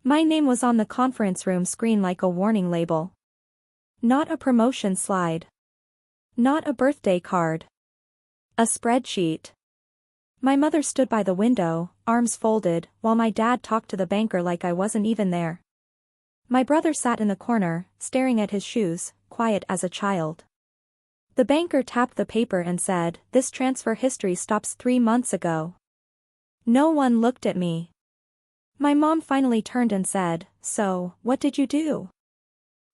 My name was on the conference room screen like a warning label. Not a promotion slide. Not a birthday card. A spreadsheet. My mother stood by the window, arms folded, while my dad talked to the banker like I wasn't even there. My brother sat in the corner, staring at his shoes, quiet as a child. The banker tapped the paper and said, "This transfer history stops 3 months ago." No one looked at me. My mom finally turned and said, "So, what did you do?"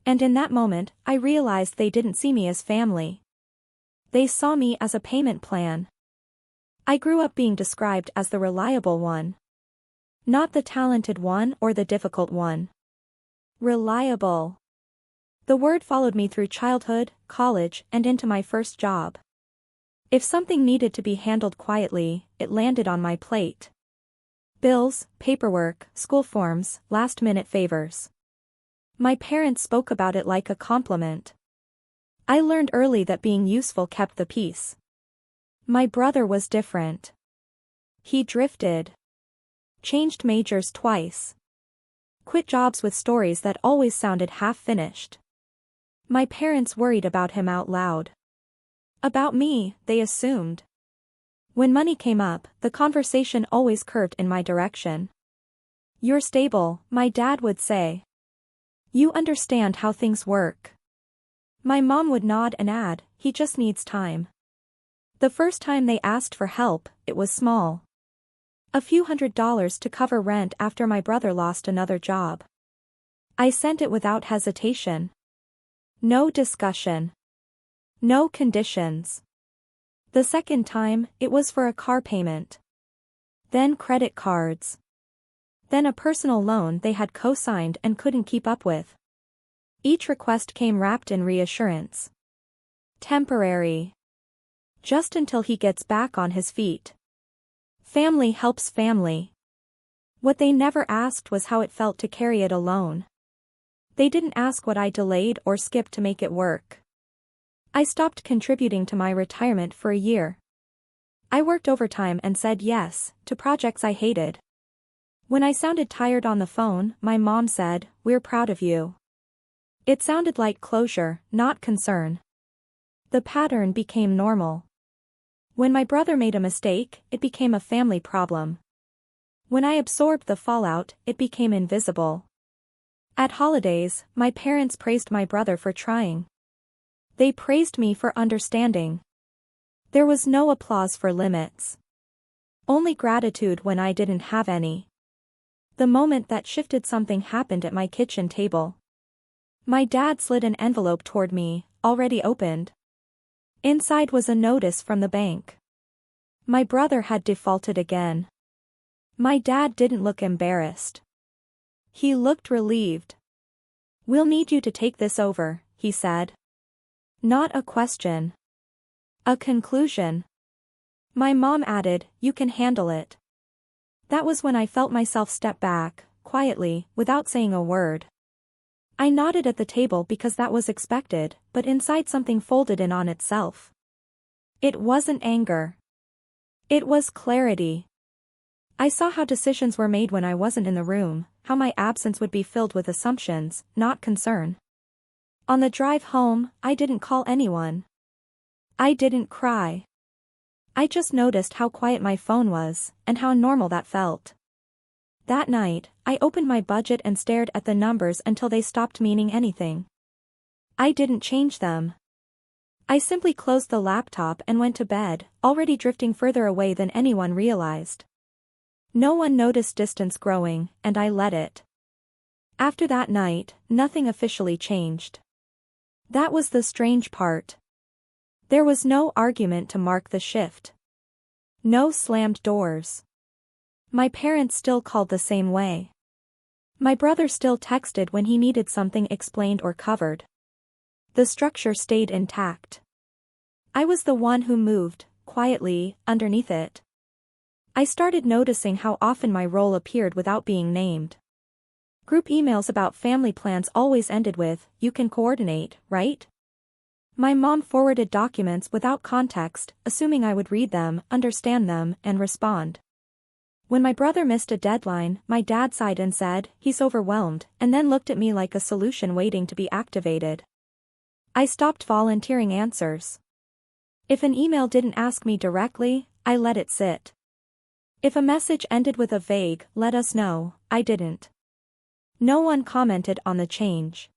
And in that moment, I realized they didn't see me as family. They saw me as a payment plan. I grew up being described as the reliable one. Not the talented one or the difficult one. Reliable. The word followed me through childhood, college, and into my first job. If something needed to be handled quietly, it landed on my plate. Bills, paperwork, school forms, last-minute favors. My parents spoke about it like a compliment. I learned early that being useful kept the peace. My brother was different. He drifted. Changed majors twice. Quit jobs with stories that always sounded half-finished. My parents worried about him out loud. About me, they assumed. When money came up, the conversation always curved in my direction. "You're stable," my dad would say. "You understand how things work." My mom would nod and add, "He just needs time." The first time they asked for help, it was small. A few $100s to cover rent after my brother lost another job. I sent it without hesitation. No discussion. No conditions. The second time, it was for a car payment. Then credit cards. Then a personal loan they had co-signed and couldn't keep up with. Each request came wrapped in reassurance. Temporary. Just until he gets back on his feet. Family helps family. What they never asked was how it felt to carry it alone. They didn't ask what I delayed or skipped to make it work. I stopped contributing to my retirement for a year. I worked overtime and said yes to projects I hated. When I sounded tired on the phone, my mom said, "We're proud of you." It sounded like closure, not concern. The pattern became normal. When my brother made a mistake, it became a family problem. When I absorbed the fallout, it became invisible. At holidays, my parents praised my brother for trying. They praised me for understanding. There was no applause for limits. Only gratitude when I didn't have any. The moment that shifted something happened at my kitchen table. My dad slid an envelope toward me, already opened. Inside was a notice from the bank. My brother had defaulted again. My dad didn't look embarrassed. He looked relieved. "We'll need you to take this over," he said. Not a question. A conclusion. My mom added, "You can handle it." That was when I felt myself step back, quietly, without saying a word. I nodded at the table because that was expected, but inside something folded in on itself. It wasn't anger. It was clarity. I saw how decisions were made when I wasn't in the room, how my absence would be filled with assumptions, not concern. On the drive home, I didn't call anyone. I didn't cry. I just noticed how quiet my phone was, and how normal that felt. That night, I opened my budget and stared at the numbers until they stopped meaning anything. I didn't change them. I simply closed the laptop and went to bed, already drifting further away than anyone realized. No one noticed distance growing, and I let it. After that night, nothing officially changed. That was the strange part. There was no argument to mark the shift. No slammed doors. My parents still called the same way. My brother still texted when he needed something explained or covered. The structure stayed intact. I was the one who moved, quietly, underneath it. I started noticing how often my role appeared without being named. Group emails about family plans always ended with, "You can coordinate, right?" My mom forwarded documents without context, assuming I would read them, understand them, and respond. When my brother missed a deadline, my dad sighed and said, "He's overwhelmed," and then looked at me like a solution waiting to be activated. I stopped volunteering answers. If an email didn't ask me directly, I let it sit. If a message ended with a vague, "let us know," I didn't. No one commented on the change.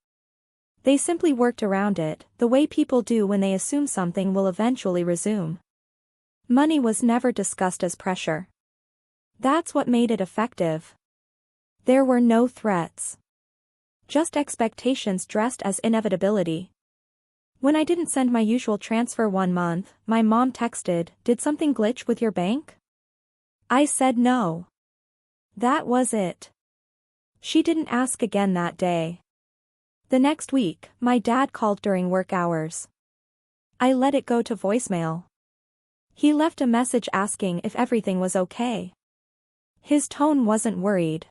They simply worked around it, the way people do when they assume something will eventually resume. Money was never discussed as pressure. That's what made it effective. There were no threats. Just expectations dressed as inevitability. When I didn't send my usual transfer one month, my mom texted, "Did something glitch with your bank?" I said no. That was it. She didn't ask again that day. The next week, my dad called during work hours. I let it go to voicemail. He left a message asking if everything was okay. His tone wasn't worried.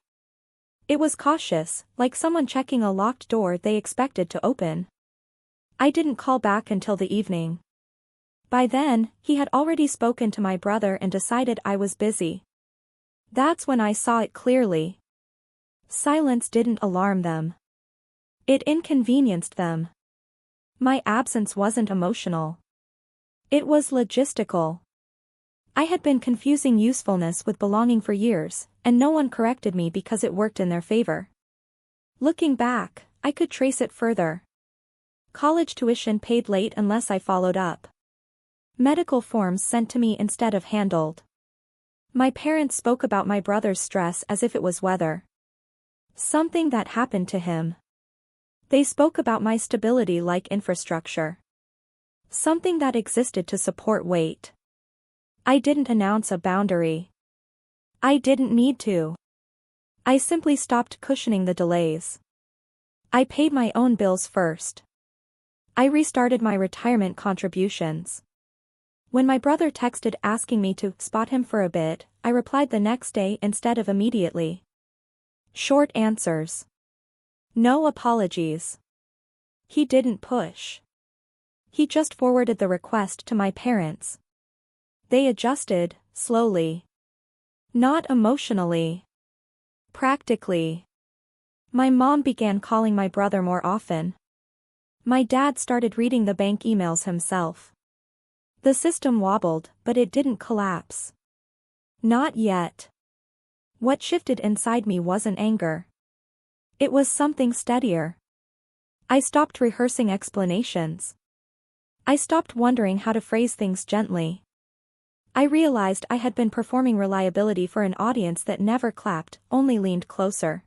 It was cautious, like someone checking a locked door they expected to open. I didn't call back until the evening. By then, he had already spoken to my brother and decided I was busy. That's when I saw it clearly. Silence didn't alarm them. It inconvenienced them. My absence wasn't emotional. It was logistical. I had been confusing usefulness with belonging for years, and no one corrected me because it worked in their favor. Looking back, I could trace it further. College tuition paid late unless I followed up. Medical forms sent to me instead of handled. My parents spoke about my brother's stress as if it was weather. Something that happened to him. They spoke about my stability like infrastructure. Something that existed to support weight. I didn't announce a boundary. I didn't need to. I simply stopped cushioning the delays. I paid my own bills first. I restarted my retirement contributions. When my brother texted asking me to spot him for a bit, I replied the next day instead of immediately. Short answers. No apologies. He didn't push. He just forwarded the request to my parents. They adjusted, slowly. Not emotionally. Practically. My mom began calling my brother more often. My dad started reading the bank emails himself. The system wobbled, but it didn't collapse. Not yet. What shifted inside me wasn't anger. It was something steadier. I stopped rehearsing explanations. I stopped wondering how to phrase things gently. I realized I had been performing reliability for an audience that never clapped, only leaned closer.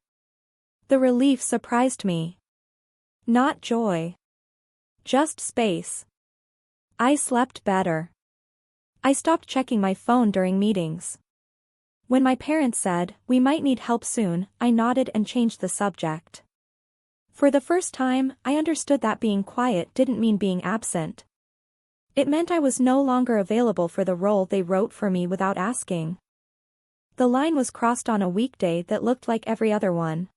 The relief surprised me. Not joy. Just space. I slept better. I stopped checking my phone during meetings. When my parents said, "We might need help soon," I nodded and changed the subject. For the first time, I understood that being quiet didn't mean being absent. It meant I was no longer available for the role they wrote for me without asking. The line was crossed on a weekday that looked like every other one.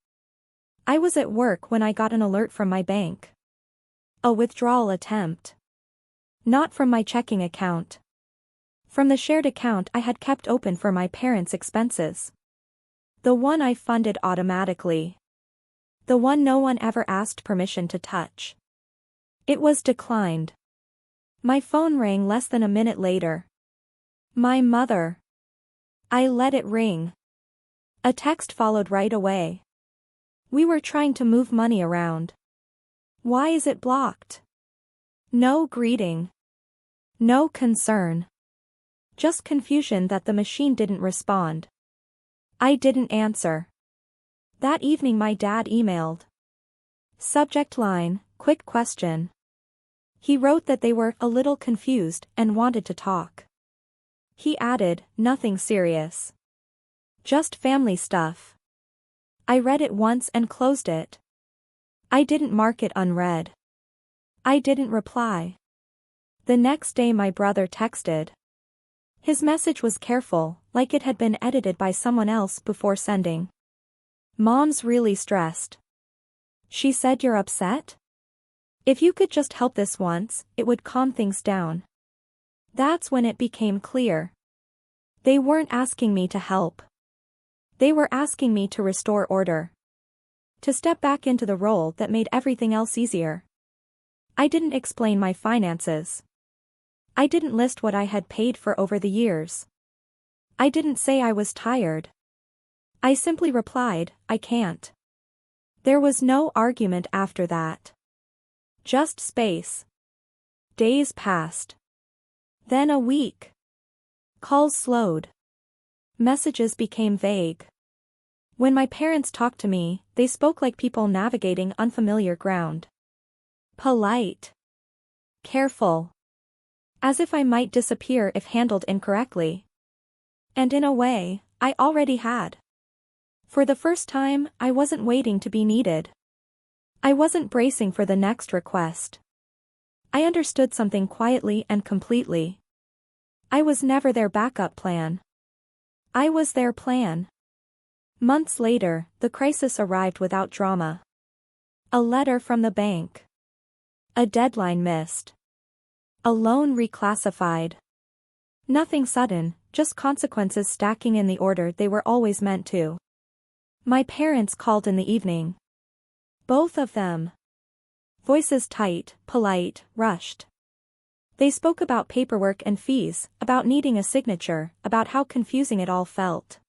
I was at work when I got an alert from my bank. A withdrawal attempt. Not from my checking account. From the shared account I had kept open for my parents' expenses. The one I funded automatically. The one no one ever asked permission to touch. It was declined. My phone rang less than a minute later. My mother. I let it ring. A text followed right away. "We were trying to move money around. Why is it blocked?" No greeting. No concern. Just confusion that the machine didn't respond. I didn't answer. That evening my dad emailed. Subject line, "Quick question." He wrote that they were a little confused and wanted to talk. He added, "Nothing serious. Just family stuff." I read it once and closed it. I didn't mark it unread. I didn't reply. The next day my brother texted. His message was careful, like it had been edited by someone else before sending. "Mom's really stressed. She said you're upset? If you could just help this once, it would calm things down." That's when it became clear. They weren't asking me to help. They were asking me to restore order. To step back into the role that made everything else easier. I didn't explain my finances. I didn't list what I had paid for over the years. I didn't say I was tired. I simply replied, I can't. There was no argument after that. Just space. Days passed. Then a week. Calls slowed. Messages became vague. When my parents talked to me, they spoke like people navigating unfamiliar ground. Polite. Careful. As if I might disappear if handled incorrectly. And in a way, I already had. For the first time, I wasn't waiting to be needed. I wasn't bracing for the next request. I understood something quietly and completely. I was never their backup plan. I was their plan. Months later, the crisis arrived without drama. A letter from the bank. A deadline missed. A loan reclassified. Nothing sudden, just consequences stacking in the order they were always meant to. My parents called in the evening. Both of them. Voices tight, polite, rushed. They spoke about paperwork and fees, about needing a signature, about how confusing it all felt.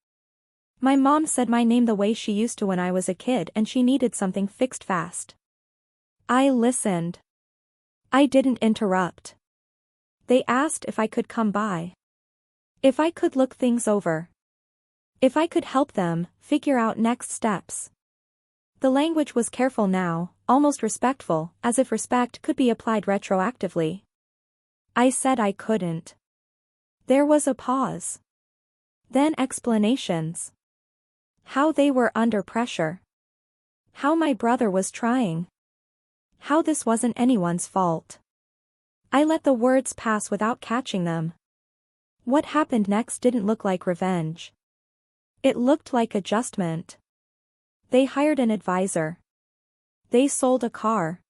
My mom said my name the way she used to when I was a kid and she needed something fixed fast. I listened. I didn't interrupt. They asked if I could come by. If I could look things over. If I could help them figure out next steps. The language was careful now, almost respectful, as if respect could be applied retroactively. I said I couldn't. There was a pause. Then explanations. How they were under pressure. How my brother was trying. How this wasn't anyone's fault. I let the words pass without catching them. What happened next didn't look like revenge. It looked like adjustment. They hired an advisor. They sold a car.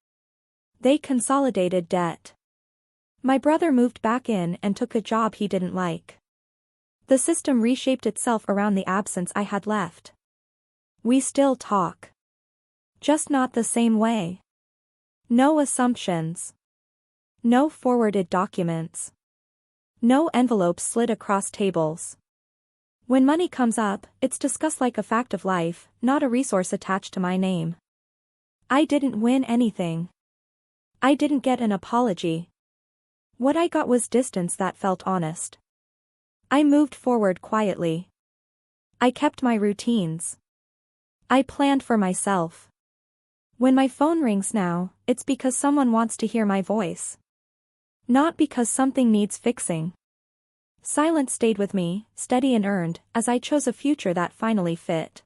They consolidated debt. My brother moved back in and took a job he didn't like. The system reshaped itself around the absence I had left. We still talk. Just not the same way. No assumptions. No forwarded documents. No envelopes slid across tables. When money comes up, it's discussed like a fact of life, not a resource attached to my name. I didn't win anything. I didn't get an apology. What I got was distance that felt honest. I moved forward quietly. I kept my routines. I planned for myself. When my phone rings now, it's because someone wants to hear my voice. Not because something needs fixing. Silence stayed with me, steady and earned, as I chose a future that finally fit.